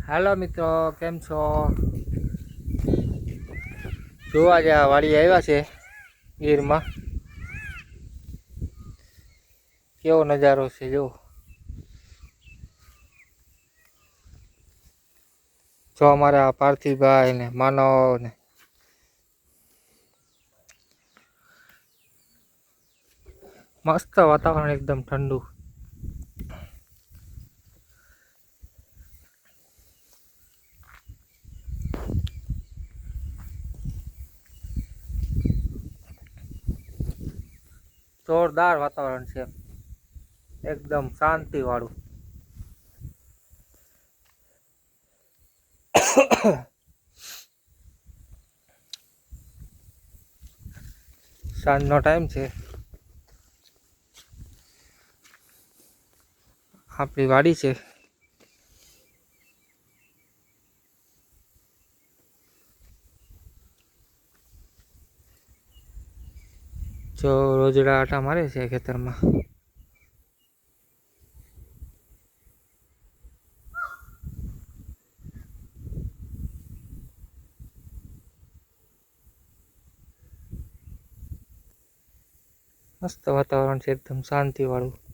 હાલો મિત્રો, કેમ છો? જોવા જ આ વાડી આવ્યા છે ગીરમાં. કેવો નજારો છે જો. જો અમારા પાર્થિવભાઈ ને માનવ ને મસ્ત વાતાવરણ, એકદમ ઠંડુ. જોરદાર વાતાવરણ છે, એકદમ શાંતિ વાળું. સાંજનો ટાઈમ છે. આપણી વાડી છે. જો રોજડા આટા મારે છે ખેતરમાં. મસ્ત વાતાવરણ છે, એકદમ શાંતિ વાળું.